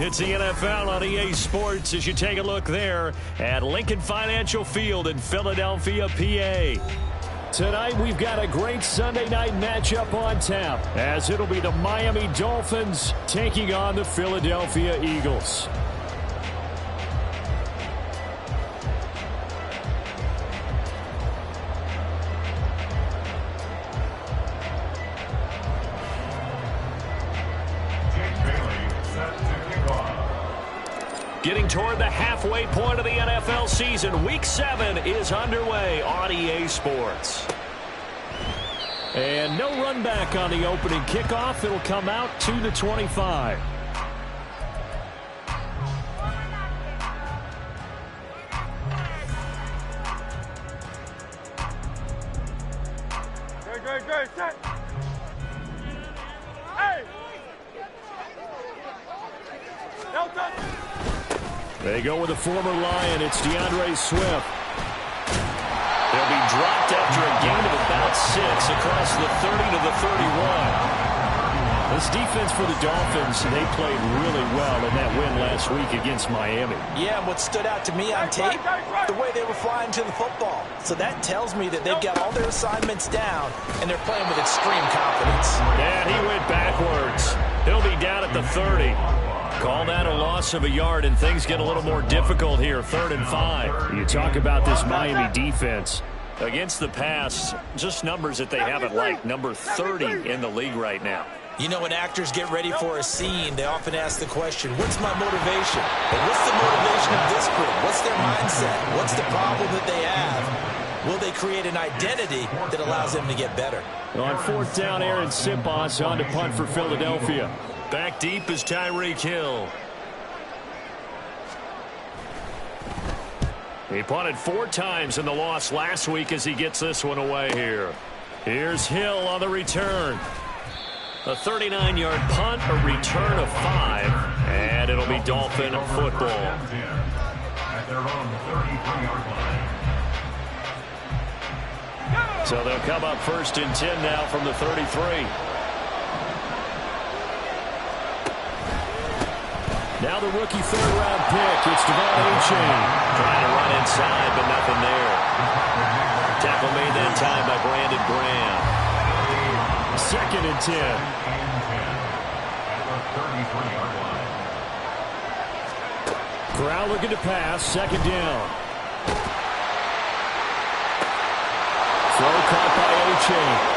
It's the NFL on EA Sports as you take a look there at Lincoln Financial Field in Philadelphia, PA. Tonight we've got a great Sunday night matchup on tap as it'll be the Miami Dolphins taking on the Philadelphia Eagles. Getting toward the halfway point of the NFL season, Week 7 is underway on EA Sports. And no run back on the opening kickoff. It'll come out to the 25. Great, set. Hey! Delta! They go with a former Lion. It's DeAndre Swift. They'll be dropped after a gain of about 6 across the 30 to the 31. This defense for the Dolphins, they played really well in that win last week against Miami. Yeah, and what stood out to me on tape, the way they were flying to the football. So that tells me that they've got all their assignments down, and they're playing with extreme confidence. Yeah, he went backwards. He'll be down at the 30. Call that a loss of a yard, and things get a little more difficult here, 3rd and 5. You talk about this Miami defense. Against the pass, just numbers that they haven't liked. Number 30 in the league right now. You know, when actors get ready for a scene, they often ask the question, what's my motivation? But what's the motivation of this group? What's their mindset? What's the problem that they have? Will they create an identity that allows them to get better? On 4th down, Aaron Siposs on to punt for Philadelphia. Back deep is Tyreek Hill. He punted 4 times in the loss last week as he gets this one away here. Here's Hill on the return. A 39-yard punt, a return of 5, and it'll be Dolphin football. At their own 33-yard line. So they'll come up 1st and 10 now from the 33. Now the rookie 3rd-round pick. It's Devon Achane. Trying to run inside, but nothing there. Tackle made that time by Brandon Graham. 2nd and 10. At the 33-yard line. Corral looking to pass. 2nd down. Throw caught by Achane.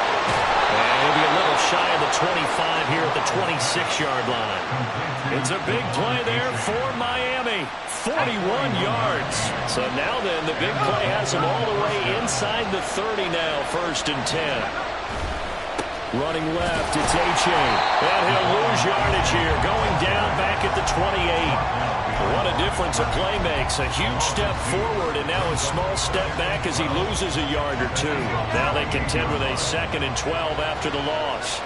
And he'll be a little shy of the 25 here at the 26-yard line. It's a big play there for Miami. 41 yards. So now then, the big play has him all the way inside the 30 now, 1st and 10. Running left, it's Achane. And he'll lose yardage here, going down back at the 28. What a difference a play makes. A huge step forward and now a small step back as he loses a yard or 2. Now they contend with a 2nd and 12 after the loss.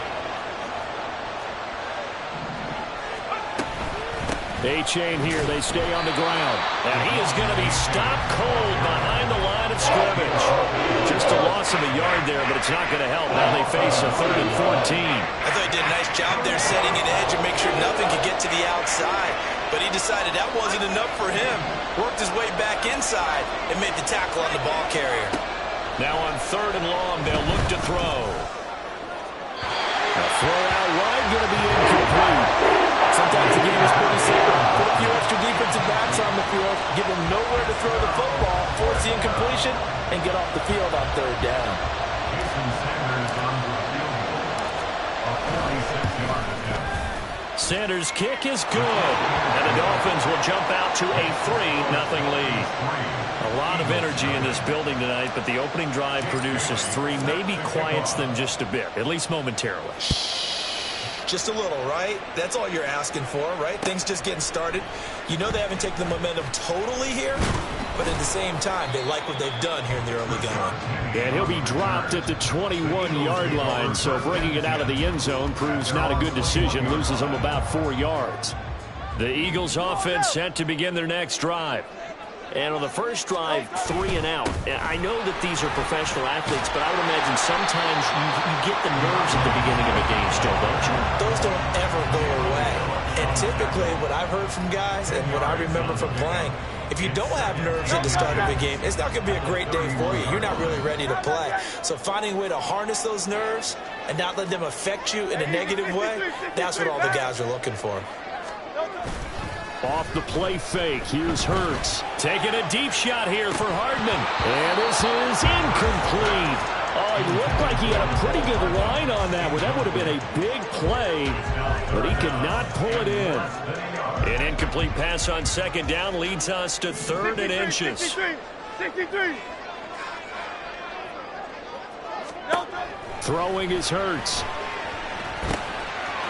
Achane here, they stay on the ground. And he is going to be stopped cold behind the line of scrimmage. Just a loss of a yard there, but it's not going to help. Now they face a 3rd and 14. I thought he did a nice job there setting an edge and make sure nothing could get to the outside. But he decided that wasn't enough for him. Worked his way back inside and made the tackle on the ball carrier. Now on 3rd and long, they'll look to throw. A throw out wide, going to be incomplete. Sometimes the game is pretty simple. Put a few extra defensive backs on the field, give them nowhere to throw the football, force the incompletion, and get off the field on 3rd down. Jason Sanders on the field goal. A 46-yard attempt. Sanders' kick is good. And the Dolphins will jump out to a 3-0 lead. A lot of energy in this building tonight, but the opening drive produces 3, maybe quiets them just a bit, at least momentarily. Just a little, right? That's all you're asking for, right? Things just getting started. You know they haven't taken the momentum totally here, but at the same time, they like what they've done here in the early going. And he'll be dropped at the 21-yard line, so bringing it out of the end zone proves not a good decision, loses them about 4 yards. The Eagles offense set to begin their next drive. And on the first drive, 3 and out. And I know that these are professional athletes, but I would imagine sometimes you get the nerves at the beginning of a game still, don't you? Those don't ever go away. And typically what I've heard from guys and what I remember from playing, if you don't have nerves at the start of a game, it's not going to be a great day for you. You're not really ready to play. So finding a way to harness those nerves and not let them affect you in a negative way, that's what all the guys are looking for. Off the play fake, here's Hurts. Taking a deep shot here for Hardman. And this is incomplete. Oh, it looked like he had a pretty good line on that one. That would have been a big play, but he could not pull it in. An incomplete pass on second down leads us to 3rd and inches. 63. Throwing is Hurts.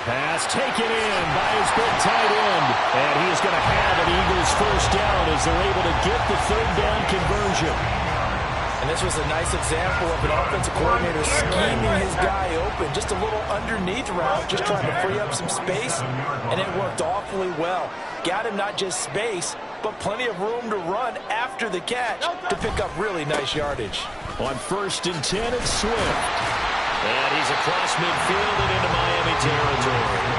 Pass taken in by his big tight end. And he is going to have an Eagles first down as they're able to get the 3rd down conversion. And this was a nice example of an offensive coordinator scheming his guy open. Just a little underneath route, just trying to free up some space. And it worked awfully well. Got him not just space, but plenty of room to run after the catch to pick up really nice yardage. On 1st and 10, it's Swift. And he's across midfield and into Miami territory.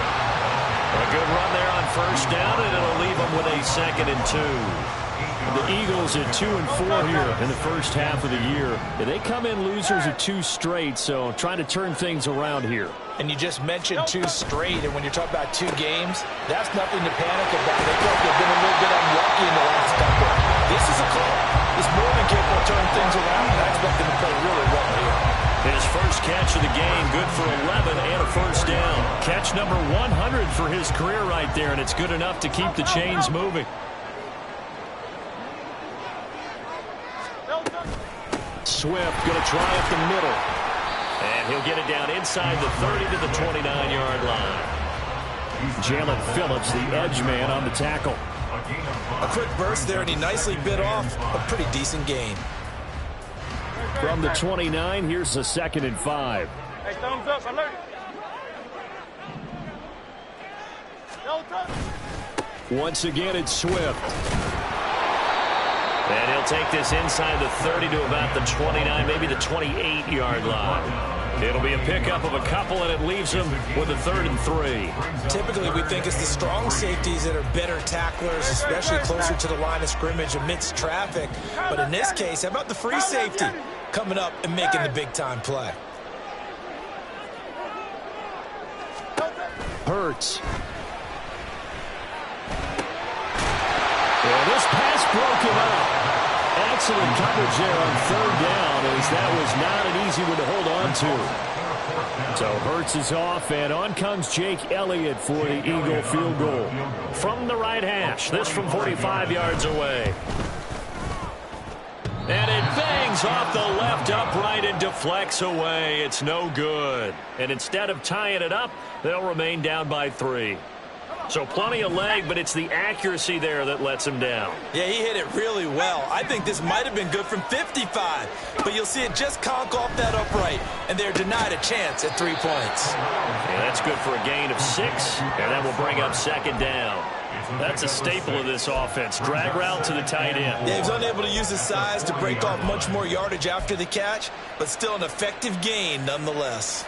A good run there on 1st down, and it'll leave them with a 2nd and 2. The Eagles at 2-4 here in the first half of the year. They come in losers of 2 straight, so trying to turn things around here. And you just mentioned 2 straight, and when you're talking about 2 games, that's nothing to panic about. They feel like they've been a little bit unlucky in the last couple. This is a call. It's more than capable of turning things around, and I expect them to play really well here. His first catch of the game, good for 11 and a first down. Catch number 100 for his career right there, and it's good enough to keep the chains moving. Swift going to try up the middle. And he'll get it down inside the 30 to the 29-yard line. Jalen Phillips, the edge man on the tackle. A quick burst there, and he nicely bit off a pretty decent gain. From the 29, here's the 2nd and 5. Hey, thumbs up, alert. Once again, it's Swift. And he'll take this inside the 30 to about the 29, maybe the 28-yard line. It'll be a pickup of a couple, and it leaves him with a 3rd and 3. Typically, we think it's the strong safeties that are better tacklers, especially closer to the line of scrimmage amidst traffic. But in this case, how about the free safety coming up and making the big-time play? Hurts. And this pass broken up. Excellent coverage there on 3rd down, as that was not an easy one to hold on to. So Hurts is off, and on comes Jake Elliott for the Eagle field goal. From the right hash, this from 45 yards away. And it bangs off the left upright and deflects away. It's no good. And instead of tying it up, they'll remain down by 3. So plenty of leg, but it's the accuracy there that lets him down. Yeah, he hit it really well. I think this might have been good from 55. But you'll see it just conk off that upright, and they're denied a chance at 3 points. And that's good for a gain of 6, and that will bring up 2nd down. That's a staple of this offense. Drag route to the tight end. Yeah, he was unable to use his size to break off much more yardage after the catch, but still an effective gain nonetheless.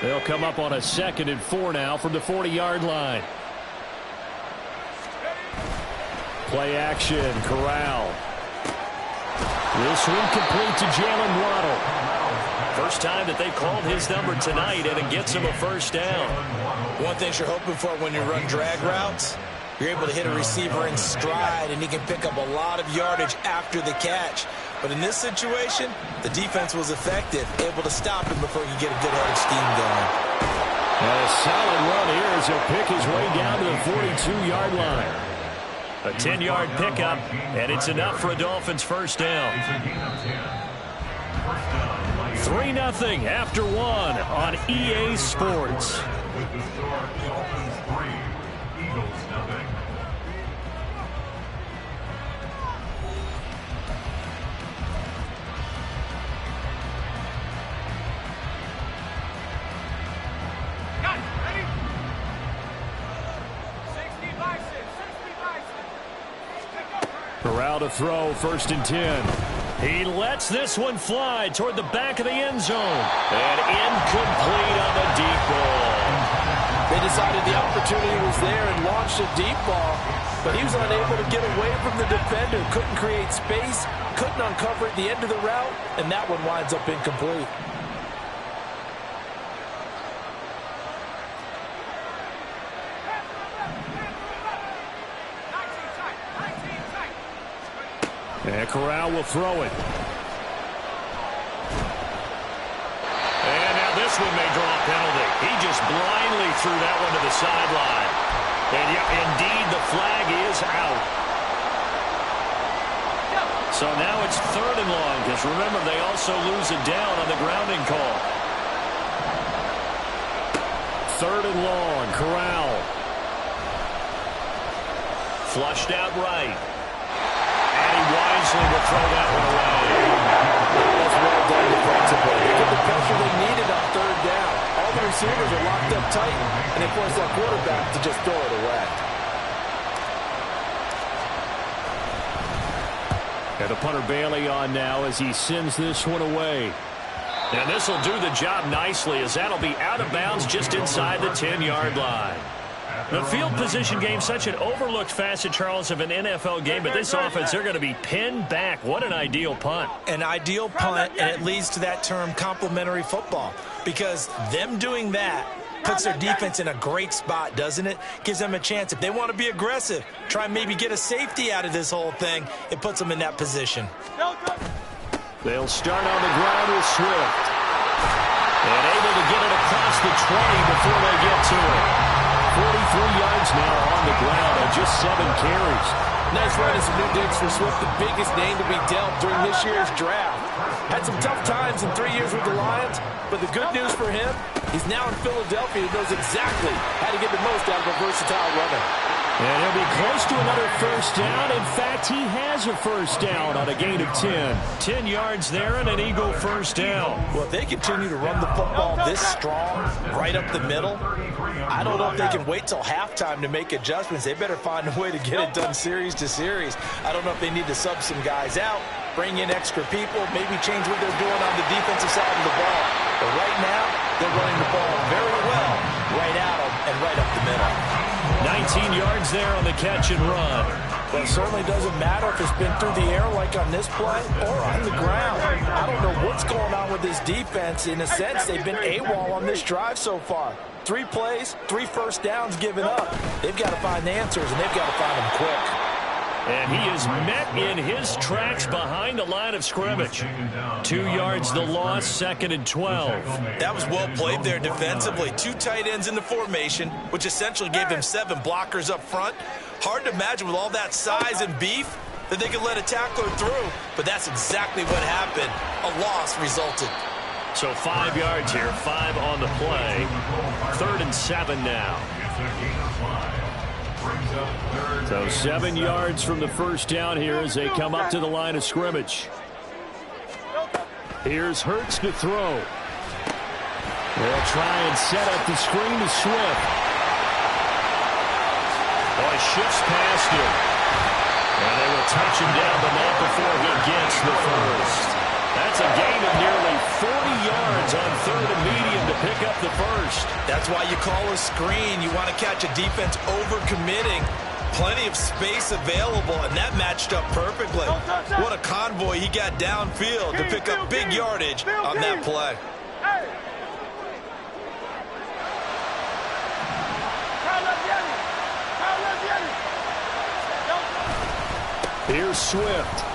They'll come up on a 2nd and 4 now from the 40-yard line. Play action, Corral. This one complete to Jalen Waddle. First time that they called his number tonight, and it gets him a first down. One thing you're hoping for when you run drag routes, you're able to hit a receiver in stride, and he can pick up a lot of yardage after the catch. But in this situation, the defense was effective, able to stop him before he could get a good head of steam going. And a solid run here as he'll pick his way down to the 42-yard line. A 10-yard pickup, and it's enough for a Dolphins first down. 3-0 after 1 on EA Sports. With the score, Dolphins 3, Eagles 0. Corral to throw, 1st and 10. He lets this one fly toward the back of the end zone. And incomplete on the deep ball. They decided the opportunity was there and launched a deep ball, but he was unable to get away from the defender. Couldn't create space, couldn't uncover at the end of the route, and that one winds up incomplete. And Corral will throw it. And now this one may draw a penalty. He just blindly threw that one to the sideline. And yeah, indeed, the flag is out. So now it's 3rd and long, because remember, they also lose a down on the grounding call. 3rd and long, Corral. Flushed out right. And he wisely will throw that one away. That's well done defensively. They get the pressure they needed on 3rd down. All the receivers are locked up tight, and they force that quarterback to just throw it away. And the punter Bailey on now as he sends this one away. And this will do the job nicely, as that'll be out of bounds just inside the 10-yard line. The field position game, such an overlooked facet, Charles, of an NFL game, but this offense, they're going to be pinned back. What an ideal punt. An ideal punt, and it leads to that term complementary football, because them doing that puts their defense in a great spot, doesn't it? Gives them a chance. If they want to be aggressive, try and maybe get a safety out of this whole thing, it puts them in that position. They'll start on the ground with Swift. And able to get it across the 20 before they get to it. 43 yards now on the ground on just 7 carries. Nice run and some new digs for Swift, the biggest name to be dealt during this year's draft. Had some tough times in 3 years with the Lions, but the good news for him, he's now in Philadelphia and knows exactly how to get the most out of a versatile runner. And he'll be close to another 1st down. In fact, he has a 1st down on a gain of 10. 10 yards there and an Eagle 1st down. Well, if they continue to run the football this strong, right up the middle, I don't know if they can wait till halftime to make adjustments. They better find a way to get it done series to series. I don't know if they need to sub some guys out, bring in extra people, maybe change what they're doing on the defensive side of the ball. But right now, they're running the ball very well right at them and right up the middle. 19 yards there on the catch and run. Well, it certainly doesn't matter if it's been through the air like on this play or on the ground. I don't know what's going on with this defense. In a sense, they've been AWOL on this drive so far. 3 plays, 3 1st downs given up. They've got to find the answers, and they've got to find them quick. And he is met in his tracks behind the line of scrimmage. 2 yards the loss, 2nd and 12. That was well played there defensively. 2 tight ends in the formation, which essentially gave them 7 blockers up front. Hard to imagine with all that size and beef that they could let a tackler through, but that's exactly what happened. A loss resulted. So 5 yards here, 5 on the play. 3rd and 7 now. So 7 yards from the 1st down here as they come up to the line of scrimmage. Here's Hurts to throw. They'll try and set up the screen to Swift. Boy, shifts past him. And they will touch him down, but not before he gets the 1st. That's a gain of nearly 40 yards on 3rd and medium to pick up the 1st. That's why you call a screen. You want to catch a defense over-committing. Plenty of space available, and that matched up perfectly. What a convoy he got downfield to pick up big yardage on that play. Here's Swift.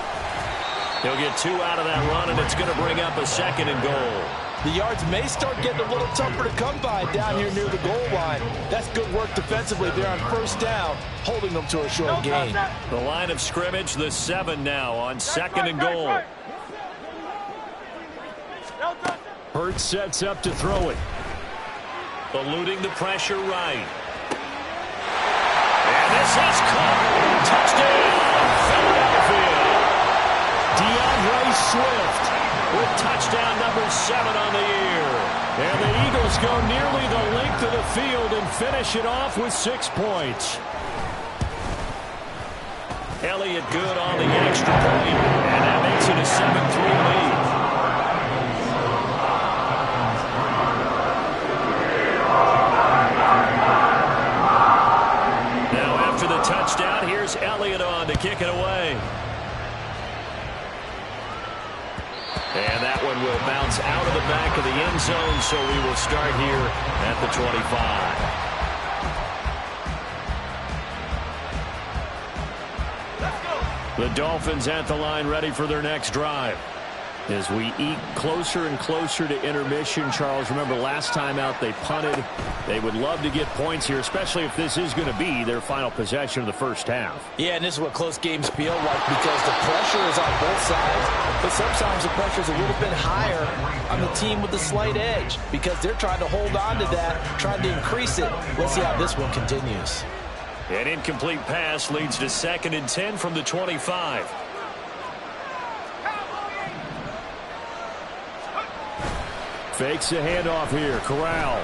He'll get 2 out of that run, and it's going to bring up a 2nd and goal. The yards may start getting a little tougher to come by down here near the goal line. That's good work defensively there on 1st down, holding them to a short gain. The line of scrimmage, the 7 now on 2nd and goal. Hurts sets up to throw it. Eluding the pressure right. And this is caught. Touchdown, Philadelphia. DeAndre Swift with touchdown number 7 on the year. And the Eagles go nearly the length of the field and finish it off with 6 points. Elliott good on the extra point, and that makes it a 7-3 lead. touchdown. Here's Elliott on to kick it away. And that one will bounce out of the back of the end zone, so we will start here at the 25. The Dolphins at the line, ready for their next drive. As we eke closer and closer to intermission, Charles, remember last time out they punted. They would love to get points here, especially if this is going to be their final possession of the first half. Yeah, and this is what close games feel like because the pressure is on both sides, but sometimes the pressure is a little bit higher on the team with the slight edge because they're trying to hold on to that, trying to increase it. Let's see how this one continues. An incomplete pass leads to 2nd and 10 from the 25. Fakes a handoff here. Corral.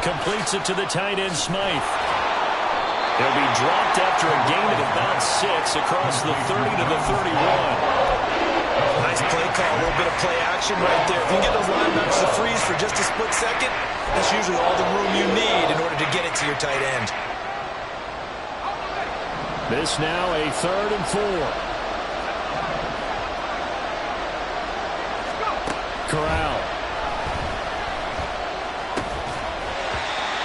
Completes it to the tight end, Smythe. He'll be dropped after a gain of about 6 across the 30 to the 31. Nice play call. A little bit of play action right there. If you get those linebackers to freeze for just a split second, that's usually all the room you need in order to get it to your tight end. This now a 3rd and 4. Corral.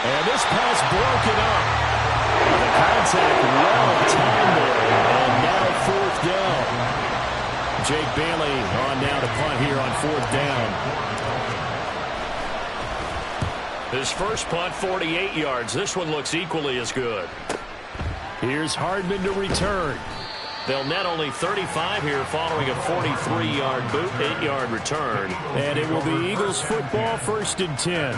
And this pass broken up. The contact well timed there. And now 4th down. Jake Bailey on down to punt here on 4th down. His first punt, 48 yards. This one looks equally as good. Here's Hardman to return. They'll net only 35 here following a 43-yard boot, 8-yard return. And it will be Eagles football, 1st and 10.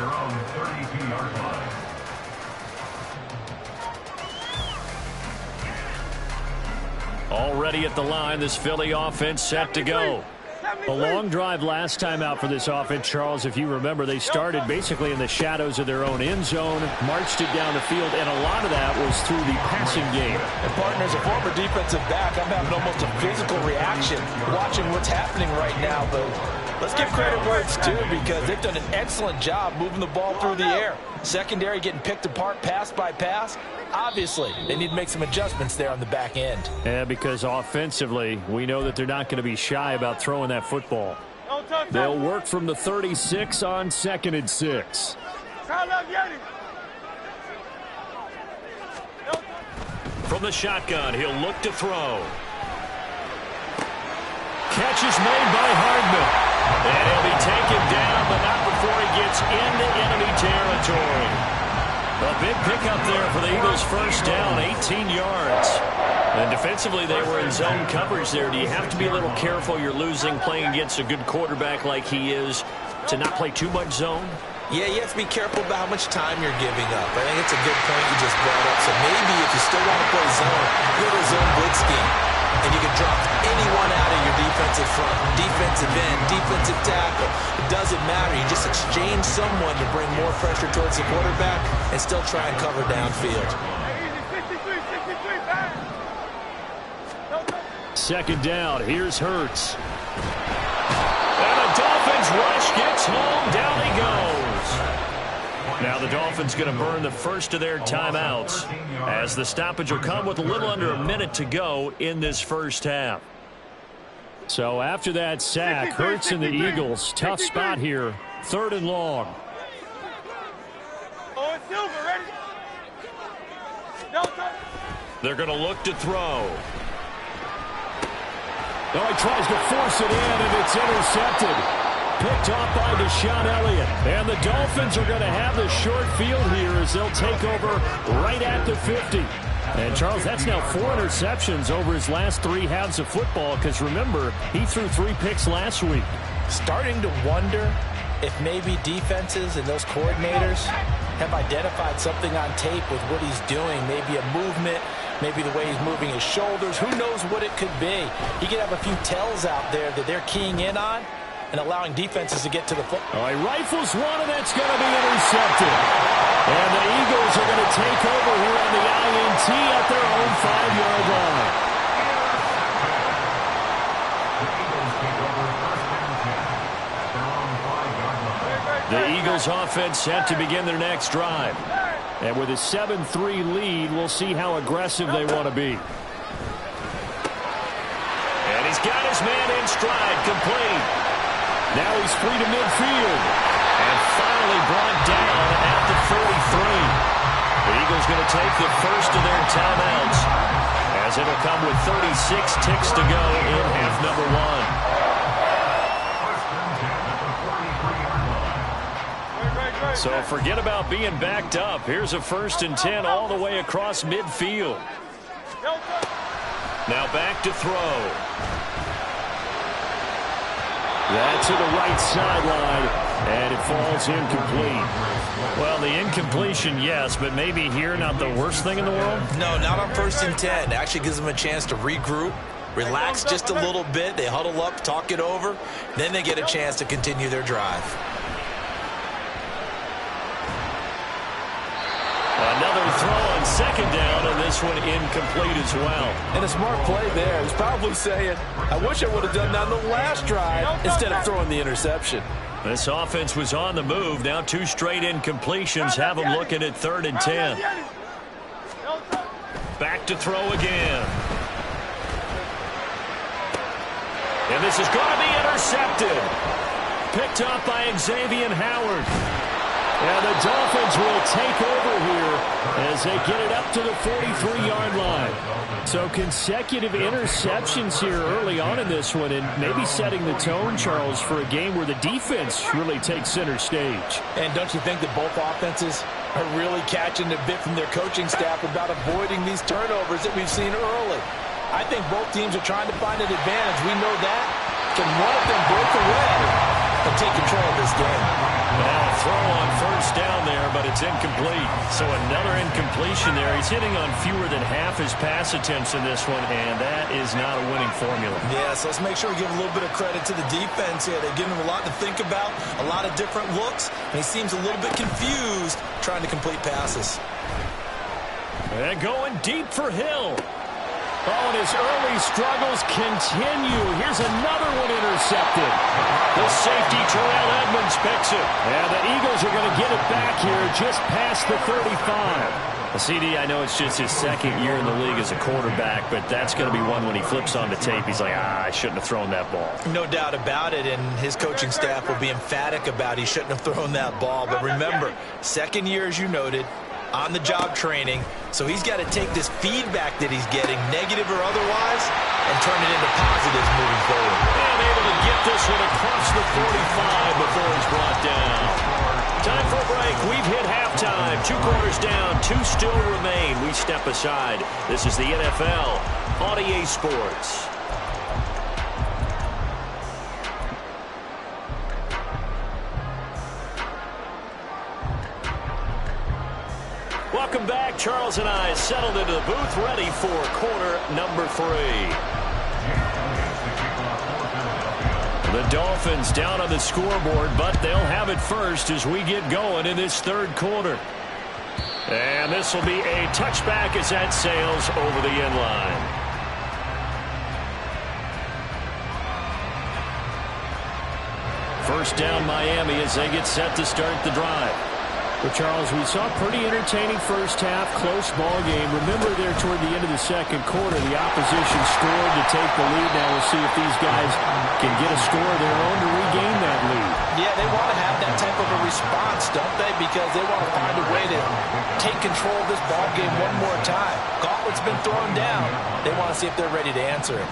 Already at the line, this Philly offense set to go. A long drive last time out for this offense, Charles. If you remember, they started basically in the shadows of their own end zone, marched it down the field, and a lot of that was through the passing game. And partner, as a former defensive back, I'm having almost a physical reaction watching what's happening right now. But let's give credit where it's due because they've done an excellent job moving the ball through the air. Secondary getting picked apart pass by pass. Obviously, they need to make some adjustments there on the back end. Yeah, because offensively, we know that they're not going to be shy about throwing that football. They'll work from the 36 on 2nd and 6. From the shotgun, he'll look to throw. Catch is made by Hardman. And he'll be taken down, but not before he gets into enemy territory. A big pickup there for the Eagles' first down, 18 yards. And defensively, they were in zone coverage there. Do you have to be a little careful you're losing playing against a good quarterback like he is to not play too much zone? Yeah, you have to be careful about how much time you're giving up. I think it's a good point you just brought up. So maybe if you still want to play zone, go to a zone blitz scheme. And you can drop anyone out of your defensive front, defensive end, defensive tackle. It doesn't matter. You just exchange someone to bring more pressure towards the quarterback and still try and cover downfield. 2nd down. Here's Hurts. And the Dolphins rush gets home. Down he goes. Now the Dolphins going to burn the first of their timeouts as the stoppage will come with a little under a minute to go in this first half. So after that sack, Hurts and the Eagles, tough spot here, 3rd and long. They're going to look to throw. Oh, he tries to force it in, and it's intercepted. Picked off by Deshaun Elliott. And the Dolphins are going to have the short field here as they'll take over right at the 50. And, Charles, that's now 4 interceptions over his last 3 halves of football because, remember, he threw 3 picks last week. Starting to wonder if maybe defenses and those coordinators have identified something on tape with what he's doing, maybe a movement, maybe the way he's moving his shoulders. Who knows what it could be? He could have a few tells out there that they're keying in on and allowing defenses to get to the football. Oh, he rifles one, and that's going to be intercepted. And the Eagles are going to take over here on the INT at their own 5-yard line. The Eagles offense set to begin their next drive. And with a 7-3 lead, we'll see how aggressive they want to be. And he's got his man in stride, complete. Now he's free to midfield. And finally brought down at the 43. The Eagles going to take the first of their timeouts, as it'll come with 36 ticks to go in half number one. So forget about being backed up. Here's a 1st and 10 all the way across midfield. Now back to throw. That's to the right sideline, and it falls incomplete. Well, the incompletion, yes, but maybe here not the worst thing in the world? No, not on 1st and 10. It actually gives them a chance to regroup, relax just a little bit. They huddle up, talk it over. Then they get a chance to continue their drive. Another throw on 2nd down, and this one incomplete as well. And a smart play there. He's probably saying, I wish I would have done that on the last drive instead of throwing the interception. This offense was on the move. Now 2 straight incompletions have them looking at 3rd and 10. Back to throw again. And this is going to be intercepted. Picked up by Xavier Howard. And the Dolphins will take over here as they get it up to the 43-yard line. So consecutive interceptions here early on in this one, and maybe setting the tone, Charles, for a game where the defense really takes center stage. And don't you think that both offenses are really catching a bit from their coaching staff about avoiding these turnovers that we've seen early? I think both teams are trying to find an advantage. We know that. Can one of them break away and take control of this game? Now a throw on 1st down there, but it's incomplete. So another incompletion there. He's hitting on fewer than half his pass attempts in this one, and that is not a winning formula. Yeah, so let's make sure we give a little bit of credit to the defense here. They're giving him a lot to think about, a lot of different looks, and he seems a little bit confused trying to complete passes. And going deep for Hill. Oh, and his early struggles continue. Here's another one intercepted. The safety, Terrell Edmonds, picks it. And the Eagles are going to get it back here just past the 35. CD, I know it's just his 2nd year in the league as a quarterback, but that's going to be one when he flips on the tape. He's like, I shouldn't have thrown that ball. No doubt about it, and his coaching staff will be emphatic about he shouldn't have thrown that ball. But remember, 2nd year, as you noted, on-the-job training, so he's got to take this feedback that he's getting, negative or otherwise, and turn it into positives moving forward. And able to get this one across the 45 before he's brought down. Time for a break. We've hit halftime. 2 quarters down, 2 still remain. We step aside. This is the NFL on EA Sports. Welcome back. Charles and I settled into the booth, ready for quarter number 3. The Dolphins down on the scoreboard, but they'll have it first as we get going in this 3rd quarter. And this will be a touchback as that sails over the end line. First down Miami as they get set to start the drive. Well, Charles, we saw a pretty entertaining first half, close ball game. Remember there toward the end of the 2nd quarter, the opposition scored to take the lead. Now we'll see if these guys can get a score of their own to regain that lead. Yeah, they want to have that type of a response, don't they? Because they want to find a way to take control of this ball game one more time. Gauntlet's been thrown down. They want to see if they're ready to answer it.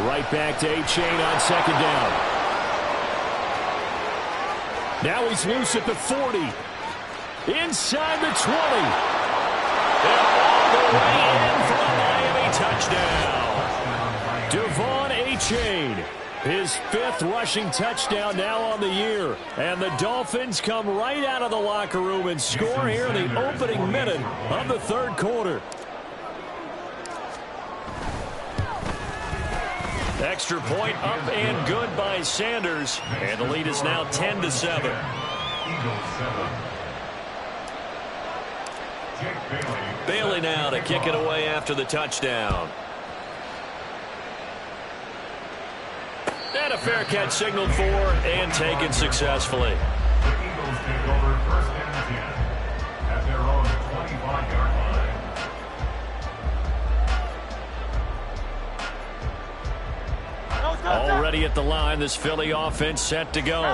Right back to A-Chain on 2nd down. Now he's loose at the 40. Inside the 20. And all the way in for a Miami touchdown. Devon A-Chain, his 5th rushing touchdown now on the year. And the Dolphins come right out of the locker room and score here in the opening minute of the 3rd quarter. Extra point up and good by Sanders. And the lead is now 10-7. Bailey now to kick it away after the touchdown. And a fair catch signaled for and taken successfully. ready at the line. This Philly offense set to go.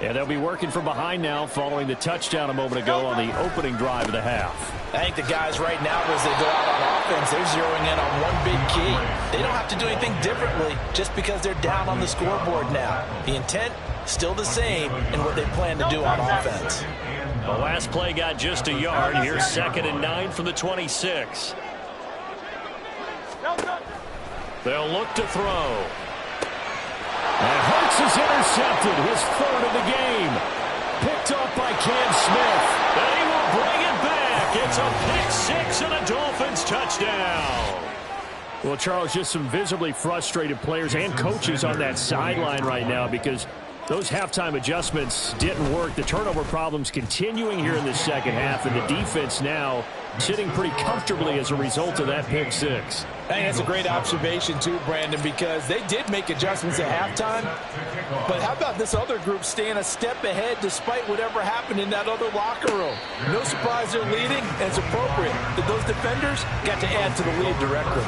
And they'll be working from behind now following the touchdown a moment ago on the opening drive of the half. I think the guys right now, as they go out on offense, they're zeroing in on one big key. They don't have to do anything differently just because they're down on the scoreboard now. The intent, still the same in what they plan to do on offense. The last play got just a yard. Here's 2nd and 9 from the 26. They'll look to throw. And Hurts is intercepted, his 3rd of the game. Picked off by Cam Smith. And he will bring it back. It's a pick 6 and a Dolphins touchdown. Well, Charles, just some visibly frustrated players and coaches on that sideline right now because those halftime adjustments didn't work. The turnover problems continuing here in the second half, and the defense now sitting pretty comfortably as a result of that pick 6. I think that's a great observation too, Brandon, because they did make adjustments at halftime. But how about this other group staying a step ahead despite whatever happened in that other locker room? No surprise they're leading, and it's appropriate that those defenders got to add to the lead directly.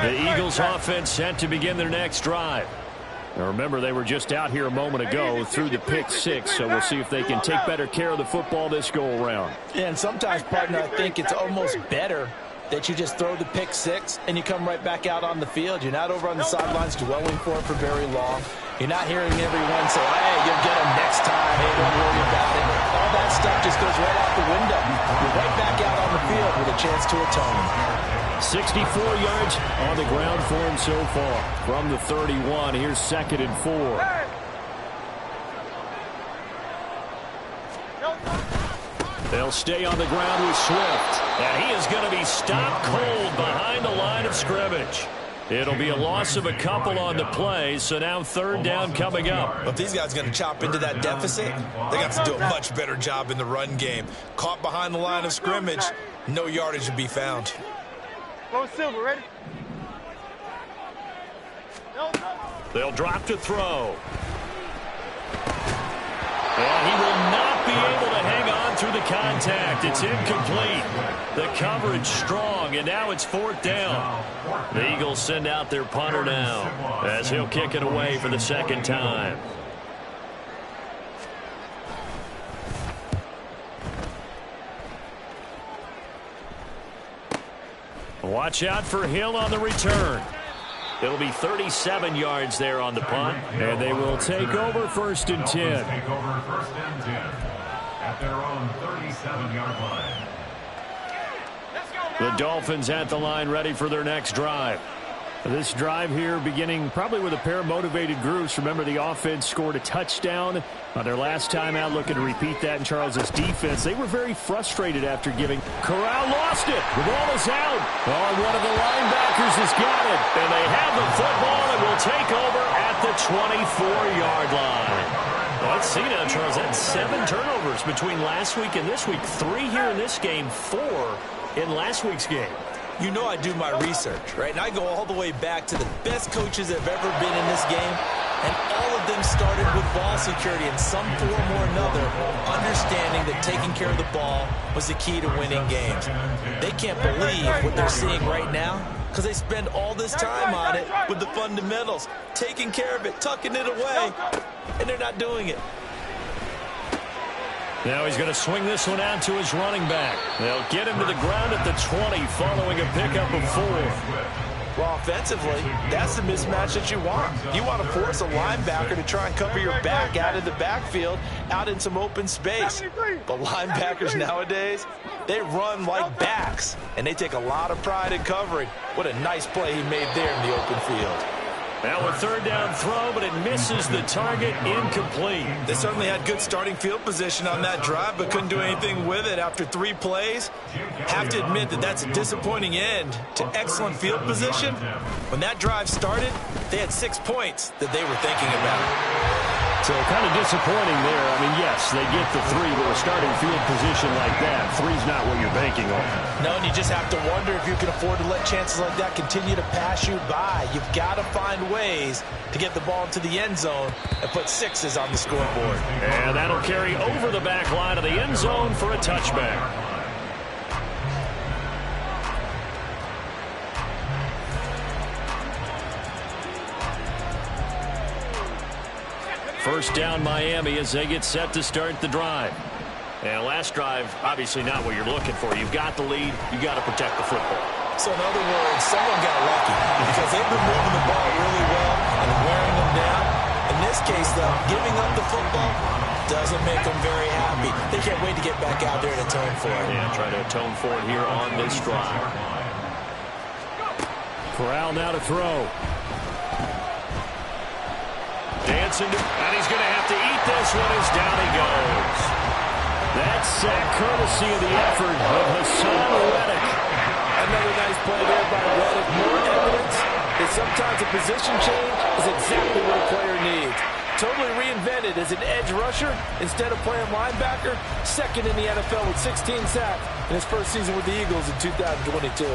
The Eagles offense set to begin their next drive. Now remember, they were just out here a moment ago through the pick 6, so we'll see if they can take better care of the football this go-around. Yeah, and sometimes, partner, I think it's almost better that you just throw the pick 6 and you come right back out on the field. You're not over on the sidelines dwelling for it for very long. You're not hearing everyone say, hey, you'll get them next time. Hey, don't worry about it. All that stuff just goes right out the window. You're right back out on the field with a chance to atone. 64 yards on the ground for him so far. From the 31, here's 2nd and 4. They'll stay on the ground with Swift. And he is going to be stopped cold behind the line of scrimmage. It'll be a loss of a couple on the play, so now 3rd down coming up. If these guys are going to chop into that deficit, they got to do a much better job in the run game. Caught behind the line of scrimmage, no yardage to be found. Low Silver, ready? They'll drop to throw. And he will not be able to hang on through the contact. It's incomplete. The coverage strong, and now it's 4th down. The Eagles send out their punter now as he'll kick it away for the 2nd time. Watch out for Hill on the return. It'll be 37 yards there on the punt, and they will take over 1st and 10. Take over 1st and 10 at their own 37-yard line. The Dolphins at the line ready for their next drive. This drive here beginning probably with a pair of motivated groups. Remember, the offense scored a touchdown on their last time out, looking to repeat that in Charles's defense. They were very frustrated after giving. Corral lost it. The ball is out. Oh, one of the linebackers has got it. And they have the football and will take over at the 24-yard line. Well, let's see now, Charles. That's 7 turnovers between last week and this week. 3 here in this game, 4 in last week's game. You know I do my research, right? And I go all the way back to the best coaches that have ever been in this game. And all of them started with ball security in some form or another, understanding that taking care of the ball was the key to winning games. They can't believe what they're seeing right now because they spend all this time on it with the fundamentals, taking care of it, tucking it away, and they're not doing it. Now he's going to swing this one out to his running back. They'll get him to the ground at the 20 following a pickup of 4. Well, offensively, that's the mismatch that you want. You want to force a linebacker to try and cover your back out of the backfield, out in some open space. But linebackers nowadays, they run like backs, and they take a lot of pride in covering. What a nice play he made there in the open field. Now a 3rd down throw, but it misses the target, incomplete. They certainly had good starting field position on that drive, but couldn't do anything with it after 3 plays. Have to admit that that's a disappointing end to excellent field position. When that drive started, they had 6 points that they were thinking about. So kind of disappointing there. I mean, yes, they get the 3, but a starting field position like that, 3's not what you're banking on. No, and you just have to wonder if you can afford to let chances like that continue to pass you by. You've got to find ways to get the ball into the end zone and put 6s on the scoreboard. And that'll carry over the back line of the end zone for a touchback. First down Miami as they get set to start the drive. And last drive, obviously not what you're looking for. You've got the lead. You've got to protect the football. So in other words, someone got lucky because they've been moving the ball really well and wearing them down. In this case, though, giving up the football doesn't make them very happy. They can't wait to get back out there and atone for it. Yeah, try to atone for it here on this drive. Corral now to throw. Dancing, and he's going to have to eat this one as down he goes. That sack courtesy of the effort of Hassan Reddick. Another nice play there by Reddick. More evidence that sometimes a position change is exactly what a player needs. Totally reinvented as an edge rusher instead of playing linebacker. Second in the NFL with 16 sacks in his first season with the Eagles in 2022.